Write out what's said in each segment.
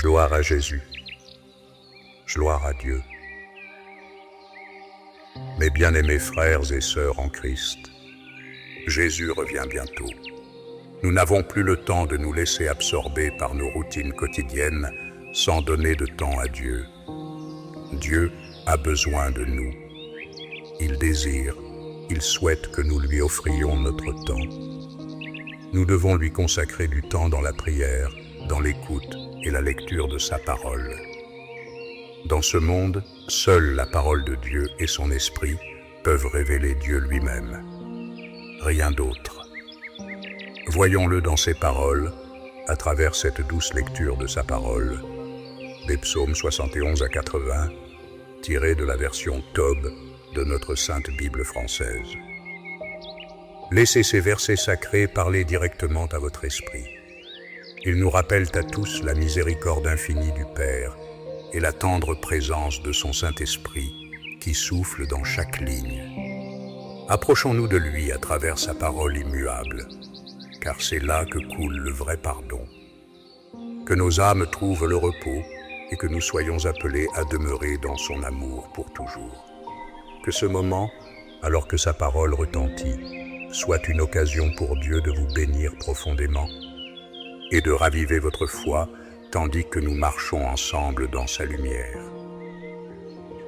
Gloire à Jésus. Gloire à Dieu. Mes bien-aimés frères et sœurs en Christ, Jésus revient bientôt. Nous n'avons plus le temps de nous laisser absorber par nos routines quotidiennes sans donner de temps à Dieu. Dieu a besoin de nous. Il désire, il souhaite que nous lui offrions notre temps. Nous devons lui consacrer du temps dans la prière, dans l'écoute et la lecture de sa parole. Dans ce monde, seule la parole de Dieu et son esprit peuvent révéler Dieu lui-même. Rien d'autre. Voyons-le dans ses paroles, à travers cette douce lecture de sa parole, des psaumes 71 à 80, tirés de la version Tob de notre Sainte Bible française. Laissez ces versets sacrés parler directement à votre esprit. Ils nous rappellent à tous la miséricorde infinie du Père et la tendre présence de son Saint-Esprit qui souffle dans chaque ligne. Approchons-nous de lui à travers sa parole immuable, car c'est là que coule le vrai pardon. Que nos âmes trouvent le repos et que nous soyons appelés à demeurer dans son amour pour toujours. Que ce moment, alors que sa parole retentit, soit une occasion pour Dieu de vous bénir profondément et de raviver votre foi tandis que nous marchons ensemble dans sa lumière.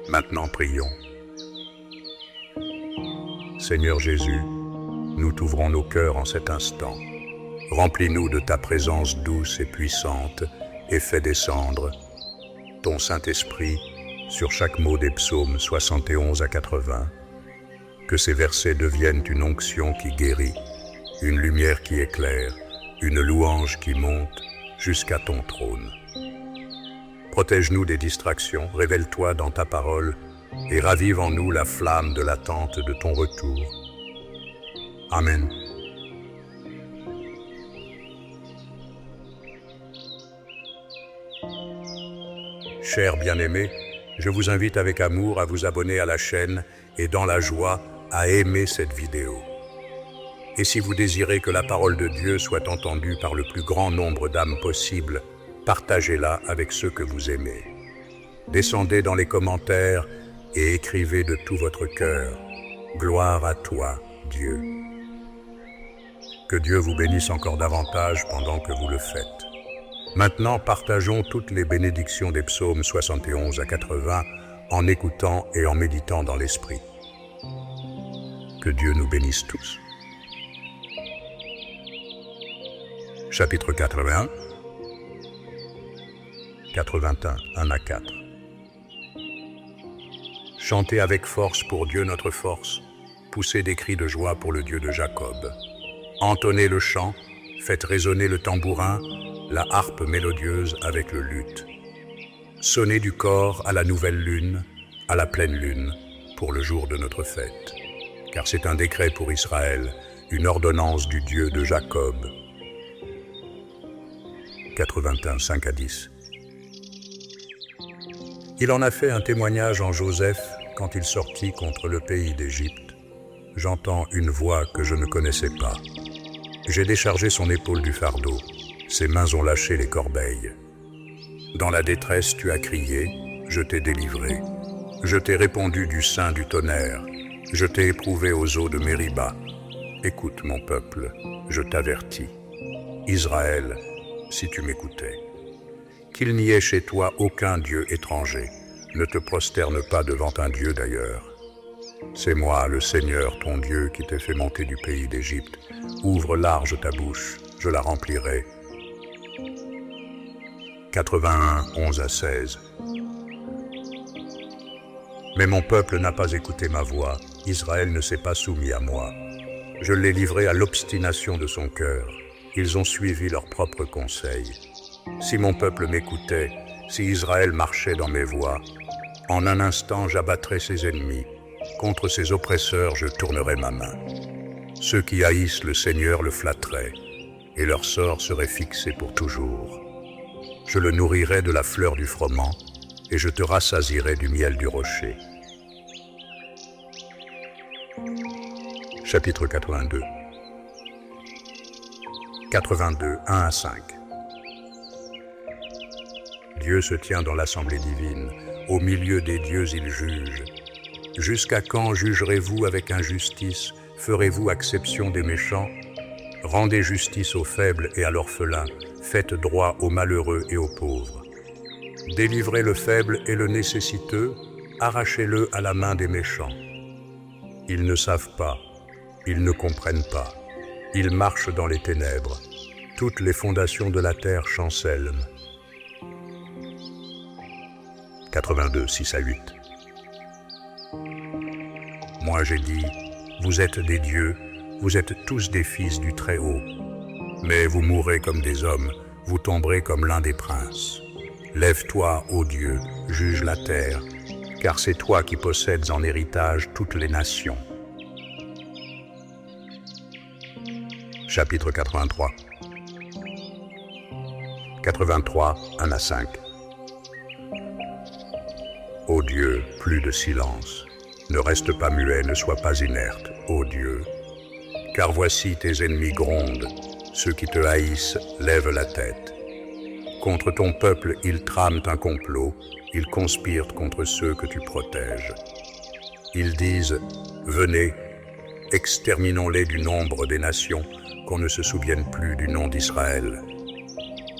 Maintenant prions. Seigneur Jésus, nous t'ouvrons nos cœurs en cet instant. Remplis-nous de ta présence douce et puissante et fais descendre ton Saint-Esprit sur chaque mot des psaumes 71 à 80. Que ces versets deviennent une onction qui guérit, une lumière qui éclaire, une louange qui monte jusqu'à ton trône. Protège-nous des distractions, révèle-toi dans ta parole et ravive en nous la flamme de l'attente de ton retour. Amen. Chers bien-aimés, je vous invite avec amour à vous abonner à la chaîne et dans la joie à aimer cette vidéo. Et si vous désirez que la parole de Dieu soit entendue par le plus grand nombre d'âmes possible, partagez-la avec ceux que vous aimez. Descendez dans les commentaires et écrivez de tout votre cœur « Gloire à toi, Dieu ». Que Dieu vous bénisse encore davantage pendant que vous le faites. Maintenant, partageons toutes les bénédictions des psaumes 71 à 80 en écoutant et en méditant dans l'esprit. Que Dieu nous bénisse tous. Chapitre 81, 81, 1 à 4. Chantez avec force pour Dieu notre force, poussez des cris de joie pour le Dieu de Jacob. Entonnez le chant, faites résonner le tambourin, la harpe mélodieuse avec le luth. Sonnez du cor à la nouvelle lune, à la pleine lune, pour le jour de notre fête. Car c'est un décret pour Israël, une ordonnance du Dieu de Jacob. 81, 5 à 10. Il en a fait un témoignage en Joseph quand il sortit contre le pays d'Égypte. J'entends une voix que je ne connaissais pas. J'ai déchargé son épaule du fardeau. Ses mains ont lâché les corbeilles. Dans la détresse, tu as crié, je t'ai délivré. Je t'ai répondu du sein du tonnerre. Je t'ai éprouvé aux eaux de Mériba. Écoute, mon peuple, je t'avertis. Israël, si tu m'écoutais. Qu'il n'y ait chez toi aucun Dieu étranger. Ne te prosterne pas devant un Dieu d'ailleurs. C'est moi, le Seigneur, ton Dieu, qui t'ai fait monter du pays d'Égypte. Ouvre large ta bouche, je la remplirai. 81, 11 à 16. Mais mon peuple n'a pas écouté ma voix, Israël ne s'est pas soumis à moi. Je l'ai livré à l'obstination de son cœur. Ils ont suivi leurs propres conseils. Si mon peuple m'écoutait, si Israël marchait dans mes voies, en un instant j'abattrais ses ennemis. Contre ses oppresseurs, je tournerais ma main. Ceux qui haïssent le Seigneur le flatteraient, et leur sort serait fixé pour toujours. Je le nourrirai de la fleur du froment, et je te rassasierai du miel du rocher. Chapitre 82. 82, 1 à 5. Dieu se tient dans l'assemblée divine. Au milieu des dieux, il juge. Jusqu'à quand jugerez-vous avec injustice? Ferez-vous acception des méchants? Rendez justice aux faibles et à l'orphelin. Faites droit aux malheureux et aux pauvres. Délivrez le faible et le nécessiteux. Arrachez-le à la main des méchants. Ils ne savent pas, ils ne comprennent pas. Ils marchent dans les ténèbres. Toutes les fondations de la terre chancellent. 82, 6 à 8. Moi j'ai dit, vous êtes des dieux, vous êtes tous des fils du Très-Haut. Mais vous mourrez comme des hommes, vous tomberez comme l'un des princes. Lève-toi, ô Dieu, juge la terre, car c'est toi qui possèdes en héritage toutes les nations. Chapitre 83. 83, 1 à 5. Ô Dieu, plus de silence. Ne reste pas muet, ne sois pas inerte, ô Dieu. Car voici tes ennemis grondent, ceux qui te haïssent lèvent la tête. Contre ton peuple, ils trament un complot, ils conspirent contre ceux que tu protèges. Ils disent, venez, exterminons-les du nombre des nations, qu'on ne se souvienne plus du nom d'Israël.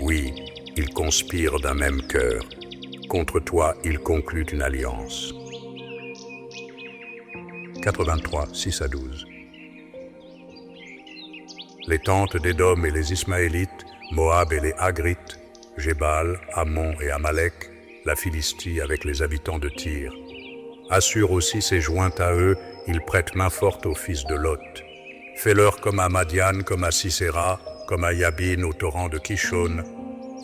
Oui, ils conspirent d'un même cœur. Contre toi, ils concluent une alliance. 83, 6 à 12. Les tentes d'Édom et les Ismaélites, Moab et les Hagrites, Jébal, Ammon et Amalek, la Philistie avec les habitants de Tyr. Assur aussi s'est jointe à eux, ils prêtent main forte aux fils de Lot. Fais-leur comme à Madian, comme à Sisera, comme à Yabin au torrent de Kishon.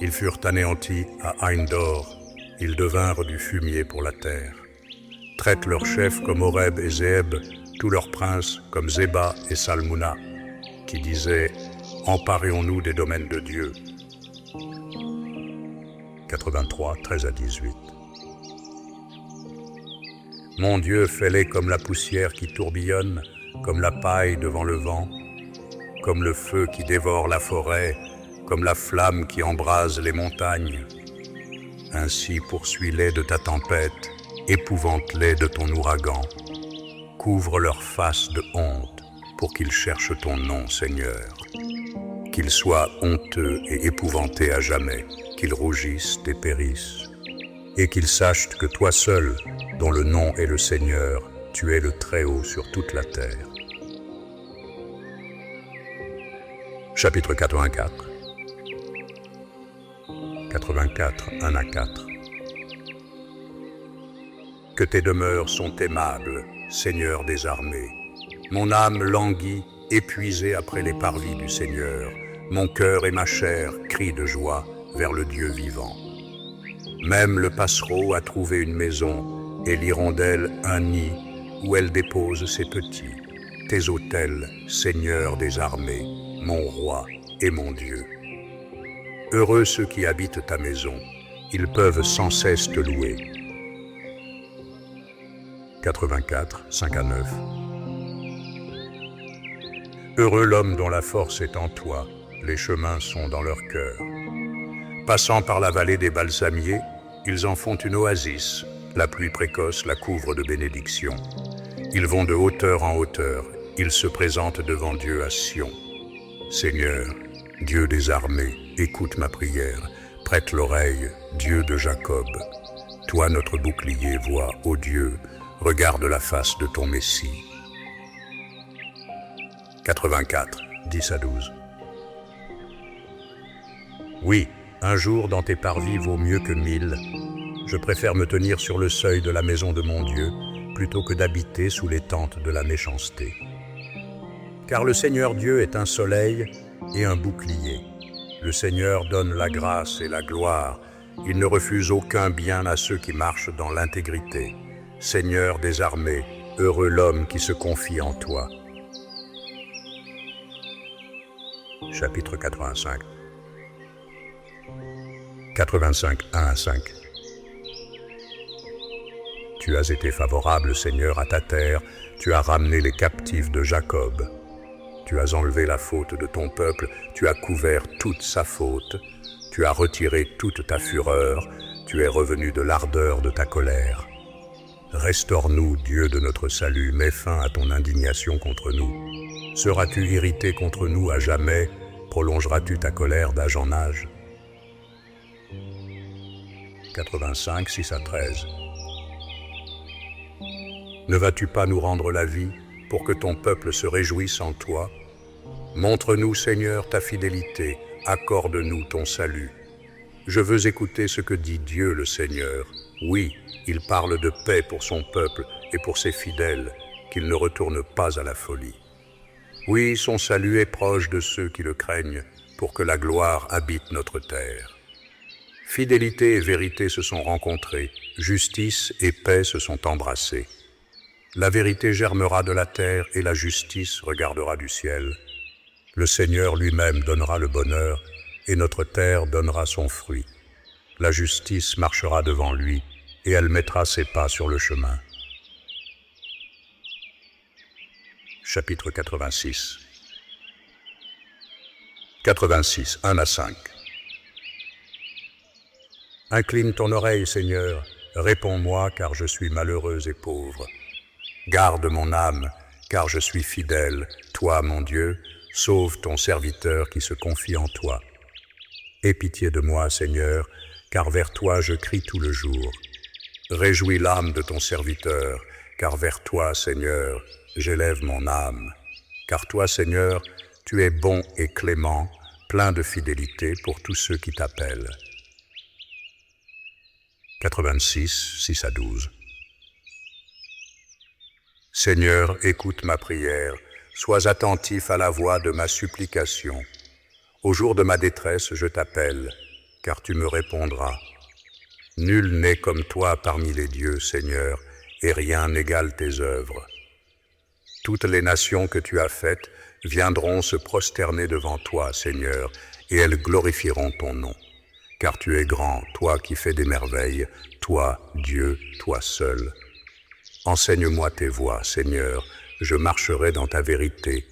Ils furent anéantis à Aïn-Dor, ils devinrent du fumier pour la terre. Traite leurs chefs comme Oreb et Zéeb, tous leurs princes comme Zéba et Salmouna, qui disaient « Emparéons-nous des domaines de Dieu ». 83, 13 à 18. Mon Dieu, fais-les comme la poussière qui tourbillonne, comme la paille devant le vent, comme le feu qui dévore la forêt, comme la flamme qui embrase les montagnes. Ainsi poursuis-les de ta tempête, épouvante-les de ton ouragan. Couvre leur face de honte pour qu'ils cherchent ton nom, Seigneur. Qu'ils soient honteux et épouvantés à jamais, qu'ils rougissent et périssent, et qu'ils sachent que toi seul, dont le nom est le Seigneur, tu es le Très-Haut sur toute la terre. Chapitre 84. 84, 1 à 4. Que tes demeures sont aimables, Seigneur des armées. Mon âme languit, épuisée après les parvis du Seigneur. Mon cœur et ma chair crient de joie vers le Dieu vivant. Même le passereau a trouvé une maison et l'hirondelle un nid où elle dépose ses petits. Tes autels, Seigneur des armées, mon roi et mon Dieu. Heureux ceux qui habitent ta maison, ils peuvent sans cesse te louer. 84, 5 à 9. Heureux l'homme dont la force est en toi, les chemins sont dans leur cœur. Passant par la vallée des balsamiers, ils en font une oasis, la pluie précoce la couvre de bénédictions. Ils vont de hauteur en hauteur, ils se présentent devant Dieu à Sion. Seigneur, Dieu des armées, écoute ma prière, prête l'oreille, Dieu de Jacob. Toi notre bouclier, vois, ô Dieu, regarde la face de ton Messie. 84, 10 à 12. Oui, un jour dans tes parvis vaut mieux que 1000. Je préfère me tenir sur le seuil de la maison de mon Dieu, plutôt que d'habiter sous les tentes de la méchanceté. Car le Seigneur Dieu est un soleil et un bouclier. Le Seigneur donne la grâce et la gloire. Il ne refuse aucun bien à ceux qui marchent dans l'intégrité. Seigneur des armées, heureux l'homme qui se confie en toi. Chapitre 85. 85, 1 à 5. Tu as été favorable, Seigneur, à ta terre, tu as ramené les captifs de Jacob. Tu as enlevé la faute de ton peuple, tu as couvert toute sa faute, tu as retiré toute ta fureur, tu es revenu de l'ardeur de ta colère. Restaure-nous, Dieu de notre salut, mets fin à ton indignation contre nous. Seras-tu irrité contre nous à jamais? Prolongeras-tu ta colère d'âge en âge? 85, 6 à 13. Ne vas-tu pas nous rendre la vie pour que ton peuple se réjouisse en toi? Montre-nous, Seigneur, ta fidélité, accorde-nous ton salut. Je veux écouter ce que dit Dieu le Seigneur. Oui, il parle de paix pour son peuple et pour ses fidèles, qu'il ne retourne pas à la folie. Oui, son salut est proche de ceux qui le craignent, pour que la gloire habite notre terre. Fidélité et vérité se sont rencontrées, justice et paix se sont embrassées. La vérité germera de la terre et la justice regardera du ciel. Le Seigneur lui-même donnera le bonheur et notre terre donnera son fruit. La justice marchera devant lui et elle mettra ses pas sur le chemin. Chapitre 86. 86, 1 à 5. Incline ton oreille, Seigneur, réponds-moi, car je suis malheureux et pauvre. Garde mon âme, car je suis fidèle, toi, mon Dieu, sauve ton serviteur qui se confie en toi. Aie pitié de moi, Seigneur, car vers toi je crie tout le jour. Réjouis l'âme de ton serviteur, car vers toi, Seigneur, j'élève mon âme. Car toi, Seigneur, tu es bon et clément, plein de fidélité pour tous ceux qui t'appellent. 86, 6 à 12. Seigneur, écoute ma prière, sois attentif à la voix de ma supplication. Au jour de ma détresse, je t'appelle, car tu me répondras. Nul n'est comme toi parmi les dieux, Seigneur, et rien n'égale tes œuvres. Toutes les nations que tu as faites viendront se prosterner devant toi, Seigneur, et elles glorifieront ton nom. Car tu es grand, toi qui fais des merveilles, toi, Dieu, toi seul. Enseigne-moi tes voies, Seigneur, je marcherai dans ta vérité,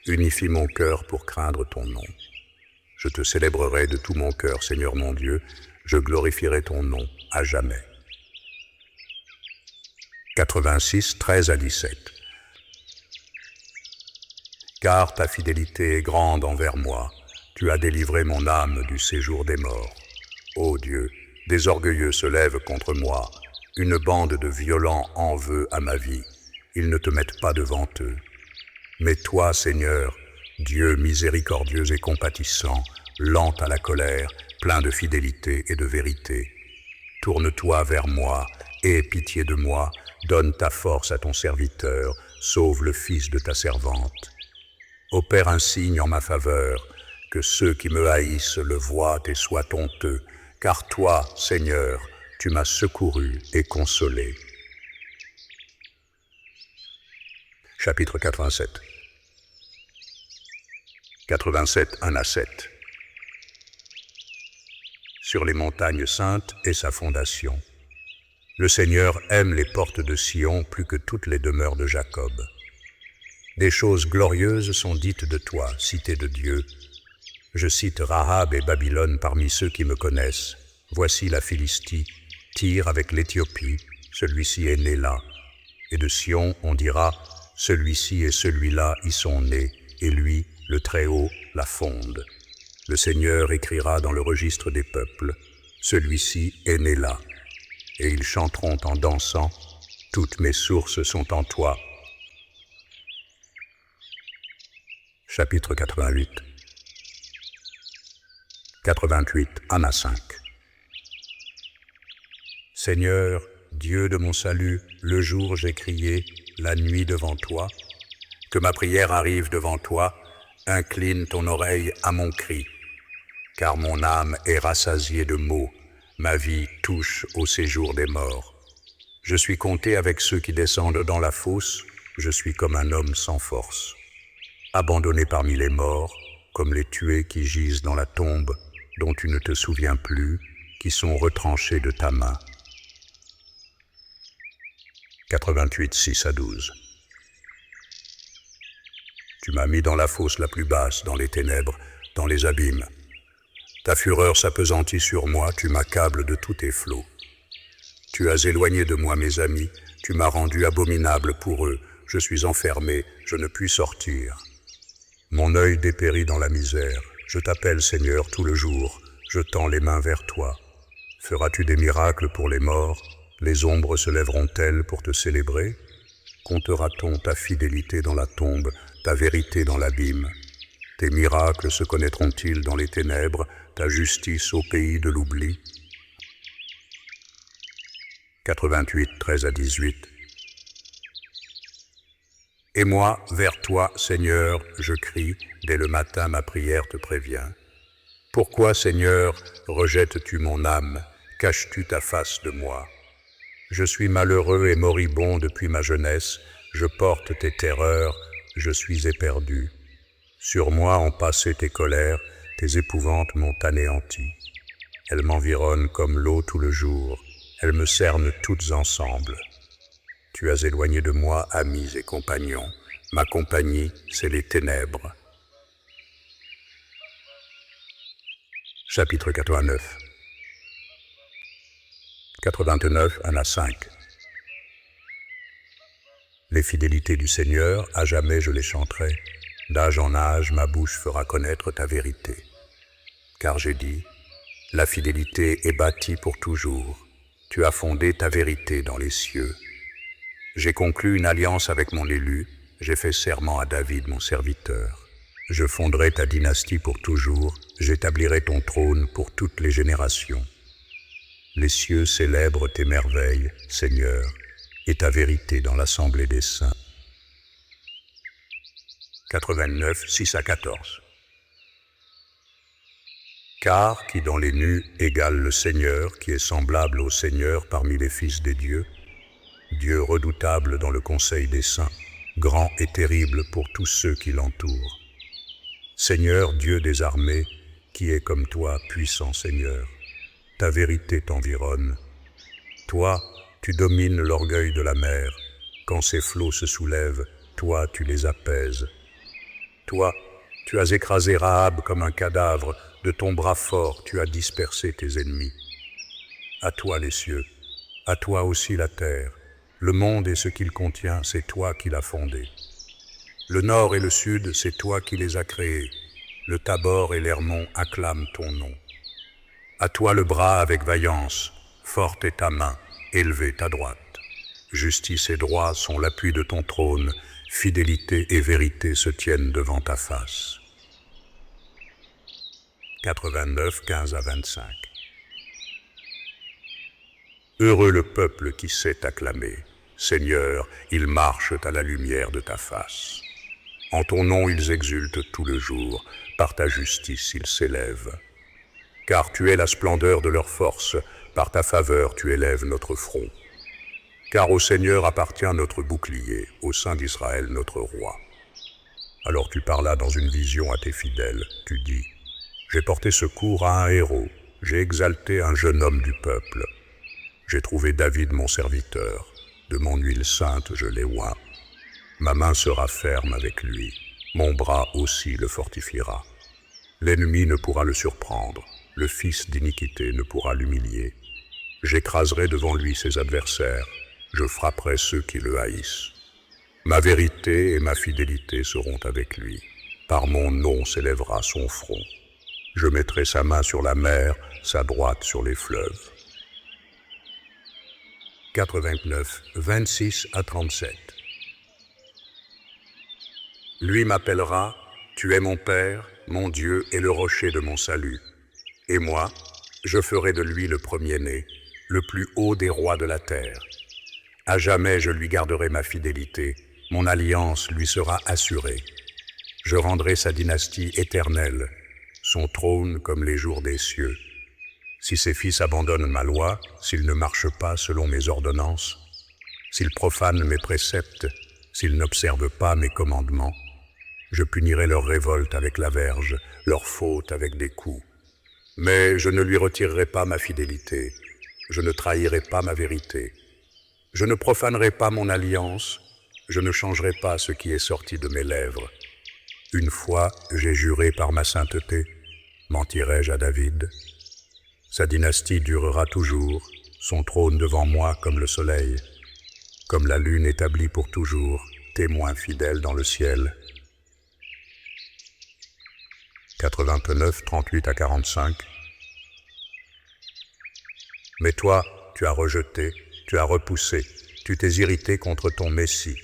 unifie mon cœur pour craindre ton nom. Je te célébrerai de tout mon cœur, Seigneur mon Dieu, je glorifierai ton nom à jamais. 86, 13 à 17. Car ta fidélité est grande envers moi, tu as délivré mon âme du séjour des morts. Ô Dieu, des orgueilleux se lèvent contre moi, une bande de violents en veut à ma vie, ils ne te mettent pas devant eux. Mais toi, Seigneur, Dieu miséricordieux et compatissant, lent à la colère, plein de fidélité et de vérité, tourne-toi vers moi et aie pitié de moi, donne ta force à ton serviteur, sauve le fils de ta servante. Opère un signe en ma faveur, que ceux qui me haïssent le voient et soient honteux, car toi, Seigneur, tu m'as secouru et consolé. Chapitre 87. 87, 1 à 7. Sur les montagnes saintes est sa fondation. Le Seigneur aime les portes de Sion plus que toutes les demeures de Jacob. Des choses glorieuses sont dites de toi, cité de Dieu. Je cite Rahab et Babylone parmi ceux qui me connaissent. Voici la Philistie, Tyr avec l'Éthiopie, celui-ci est né là. Et de Sion, on dira, celui-ci et celui-là y sont nés, et lui, le Très-Haut, la fonde. Le Seigneur écrira dans le registre des peuples, celui-ci est né là. Et ils chanteront en dansant, toutes mes sources sont en toi. Chapitre 88. 88, 1 à 5. Seigneur, Dieu de mon salut, le jour j'ai crié, la nuit devant toi. Que ma prière arrive devant toi, incline ton oreille à mon cri. Car mon âme est rassasiée de maux, ma vie touche au séjour des morts. Je suis compté avec ceux qui descendent dans la fosse, je suis comme un homme sans force. Abandonné parmi les morts, comme les tués qui gisent dans la tombe, dont tu ne te souviens plus, qui sont retranchés de ta main. 88, 6 à 12. Tu m'as mis dans la fosse la plus basse, dans les ténèbres, dans les abîmes. Ta fureur s'appesantit sur moi, tu m'accables de tous tes flots. Tu as éloigné de moi mes amis, tu m'as rendu abominable pour eux, je suis enfermé, je ne puis sortir. Mon œil dépérit dans la misère, je t'appelle Seigneur tout le jour, je tends les mains vers toi. Feras-tu des miracles pour les morts? Les ombres se lèveront-elles pour te célébrer? Comptera-t-on ta fidélité dans la tombe, ta vérité dans l'abîme? Tes miracles se connaîtront-ils dans les ténèbres, ta justice au pays de l'oubli? 88, 13-18. Et moi, vers toi, Seigneur, je crie, dès le matin ma prière te prévient. Pourquoi, Seigneur, rejettes-tu mon âme, caches-tu ta face de moi? Je suis malheureux et moribond depuis ma jeunesse, je porte tes terreurs, je suis éperdu. Sur moi ont passé tes colères, tes épouvantes m'ont anéanti. Elles m'environnent comme l'eau tout le jour, elles me cernent toutes ensemble. Tu as éloigné de moi amis et compagnons, ma compagnie, c'est les ténèbres. Chapitre 89. 89, 1-5. Les fidélités du Seigneur, à jamais je les chanterai. D'âge en âge, ma bouche fera connaître ta vérité. Car j'ai dit, la fidélité est bâtie pour toujours. Tu as fondé ta vérité dans les cieux. J'ai conclu une alliance avec mon élu, j'ai fait serment à David mon serviteur. Je fonderai ta dynastie pour toujours, j'établirai ton trône pour toutes les générations. Les cieux célèbrent tes merveilles, Seigneur, et ta vérité dans l'assemblée des saints. 89, 6-14. Car qui dans les nus égale le Seigneur, qui est semblable au Seigneur parmi les fils des dieux, Dieu redoutable dans le conseil des saints, grand et terrible pour tous ceux qui l'entourent. Seigneur, Dieu des armées, qui est comme toi, puissant Seigneur. Ta vérité t'environne. Toi, tu domines l'orgueil de la mer. Quand ses flots se soulèvent, toi, tu les apaises. Toi, tu as écrasé Rahab comme un cadavre. De ton bras fort, tu as dispersé tes ennemis. À toi les cieux, à toi aussi la terre. Le monde et ce qu'il contient, c'est toi qui l'as fondé. Le nord et le sud, c'est toi qui les as créés. Le Tabor et l'Hermon acclament ton nom. À toi le bras avec vaillance, forte est ta main, élevée ta droite. Justice et droit sont l'appui de ton trône, fidélité et vérité se tiennent devant ta face. 89, 15-25. Heureux le peuple qui sait t'acclamer. Seigneur, ils marchent à la lumière de ta face. En ton nom ils exultent tout le jour, par ta justice ils s'élèvent. Car tu es la splendeur de leur force, par ta faveur tu élèves notre front. Car au Seigneur appartient notre bouclier, au sein d'Israël notre roi. Alors tu parlas dans une vision à tes fidèles, tu dis, j'ai porté secours à un héros, j'ai exalté un jeune homme du peuple. J'ai trouvé David mon serviteur, de mon huile sainte je l'ai oint. Ma main sera ferme avec lui, mon bras aussi le fortifiera. L'ennemi ne pourra le surprendre, le fils d'iniquité ne pourra l'humilier. J'écraserai devant lui ses adversaires, je frapperai ceux qui le haïssent. Ma vérité et ma fidélité seront avec lui, par mon nom s'élèvera son front. Je mettrai sa main sur la mer, sa droite sur les fleuves. 89, 26-37. Lui m'appellera, tu es mon Père, mon Dieu et le rocher de mon salut. Et moi, je ferai de lui le premier-né, le plus haut des rois de la terre. À jamais je lui garderai ma fidélité, mon alliance lui sera assurée. Je rendrai sa dynastie éternelle, son trône comme les jours des cieux. Si ses fils abandonnent ma loi, s'ils ne marchent pas selon mes ordonnances, s'ils profanent mes préceptes, s'ils n'observent pas mes commandements, je punirai leur révolte avec la verge, leur faute avec des coups. Mais je ne lui retirerai pas ma fidélité, je ne trahirai pas ma vérité. Je ne profanerai pas mon alliance, je ne changerai pas ce qui est sorti de mes lèvres. Une fois, j'ai juré par ma sainteté, Mentirai-je à David? Sa dynastie durera toujours, son trône devant moi comme le soleil, comme la lune établie pour toujours, témoin fidèle dans le ciel. 89, 38 à 45. Mais toi, tu as rejeté, tu as repoussé, tu t'es irrité contre ton Messie.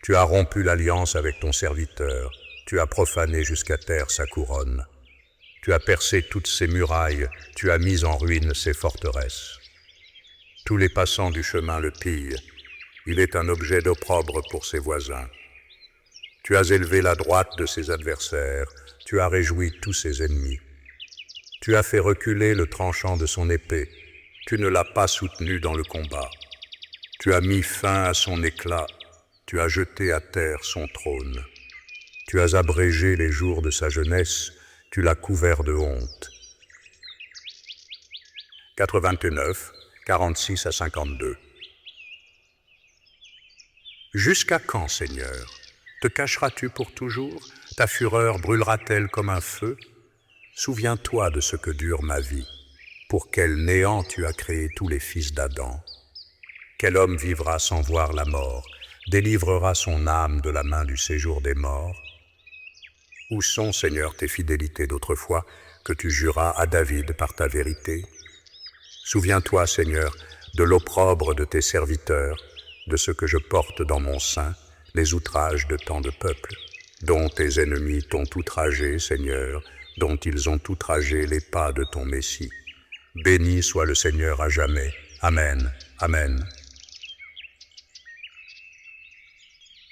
Tu as rompu l'alliance avec ton serviteur, tu as profané jusqu'à terre sa couronne. Tu as percé toutes ses murailles, tu as mis en ruine ses forteresses. Tous les passants du chemin le pillent, il est un objet d'opprobre pour ses voisins. Tu as élevé la droite de ses adversaires, tu as réjoui tous ses ennemis. Tu as fait reculer le tranchant de son épée, tu ne l'as pas soutenu dans le combat. Tu as mis fin à son éclat, tu as jeté à terre son trône. Tu as abrégé les jours de sa jeunesse, tu l'as couvert de honte. 89, 46 à 52. Jusqu'à quand, Seigneur? Te cacheras-tu pour toujours? Ta fureur brûlera-t-elle comme un feu? Souviens-toi de ce que dure ma vie. Pour quel néant tu as créé tous les fils d'Adam? Quel homme vivra sans voir la mort, délivrera son âme de la main du séjour des morts? Où sont, Seigneur, tes fidélités d'autrefois, que tu juras à David par ta vérité? Souviens-toi, Seigneur, de l'opprobre de tes serviteurs, de ce que je porte dans mon sein, les outrages de tant de peuples, dont tes ennemis t'ont outragé, Seigneur, dont ils ont outragé les pas de ton Messie. Béni soit le Seigneur à jamais. Amen. Amen.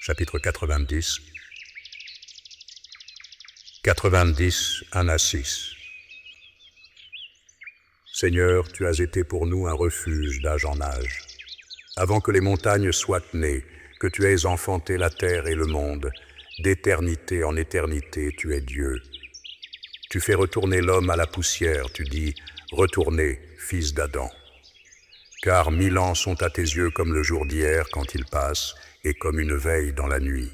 Chapitre 90. 90, 1 à 6. Seigneur, tu as été pour nous un refuge d'âge en âge. Avant que les montagnes soient nées, que tu aies enfanté la terre et le monde, d'éternité en éternité, tu es Dieu. Tu fais retourner l'homme à la poussière, tu dis, retournez, fils d'Adam. Car 1000 ans sont à tes yeux comme le jour d'hier quand ils passent, et comme une veille dans la nuit.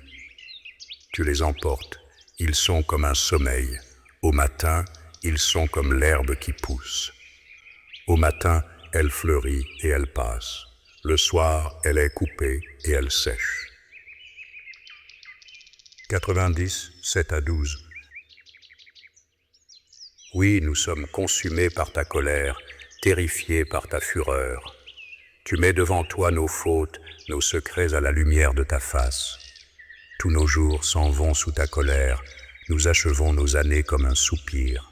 Tu les emportes, ils sont comme un sommeil. Au matin, ils sont comme l'herbe qui pousse. Au matin, elle fleurit et elle passe. Le soir, elle est coupée et elle sèche. 90, 7 à 12. Oui, nous sommes consumés par ta colère, terrifiés par ta fureur. Tu mets devant toi nos fautes, nos secrets à la lumière de ta face. Tous nos jours s'en vont sous ta colère, nous achevons nos années comme un soupir.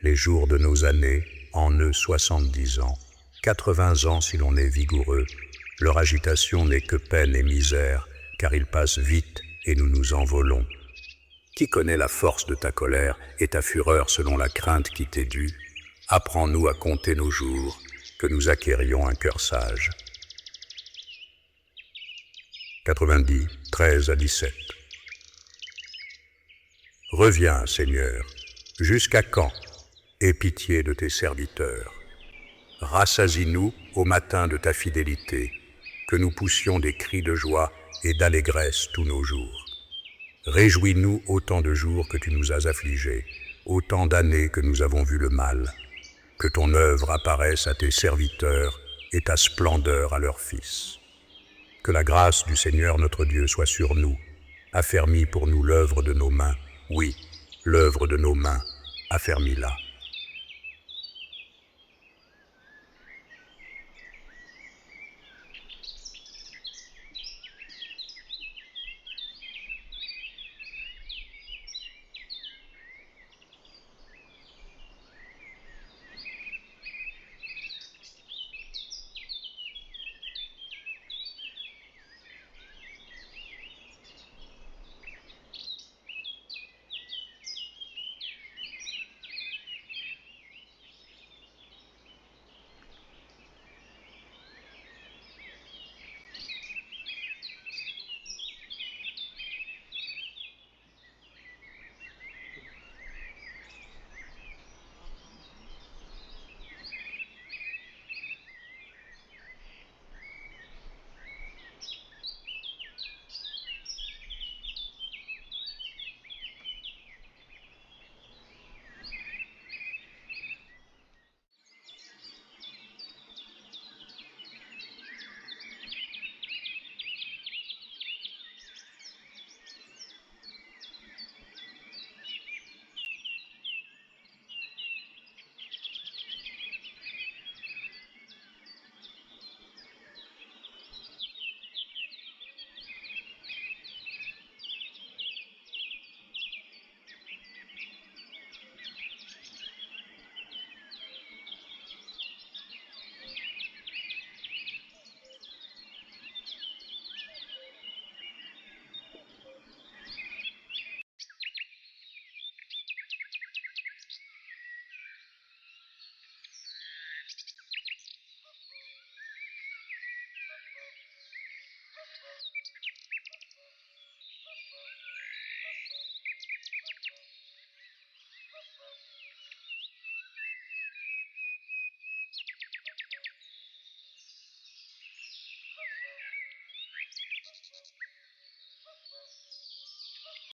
Les jours de nos années, en eux 70 ans, 80 ans si l'on est vigoureux. Leur agitation n'est que peine et misère, car ils passent vite et nous nous envolons. Qui connaît la force de ta colère et ta fureur selon la crainte qui t'est due? Apprends-nous à compter nos jours, que nous acquérions un cœur sage. 90, 13 à 17. Reviens, Seigneur, jusqu'à quand? Aie pitié de tes serviteurs. Rassasie-nous au matin de ta fidélité, que nous poussions des cris de joie et d'allégresse tous nos jours. Réjouis-nous autant de jours que tu nous as affligés, autant d'années que nous avons vu le mal. Que ton œuvre apparaisse à tes serviteurs et ta splendeur à leurs fils. Que la grâce du Seigneur notre Dieu soit sur nous, affermis pour nous l'œuvre de nos mains. Oui, l'œuvre de nos mains, affermis-la.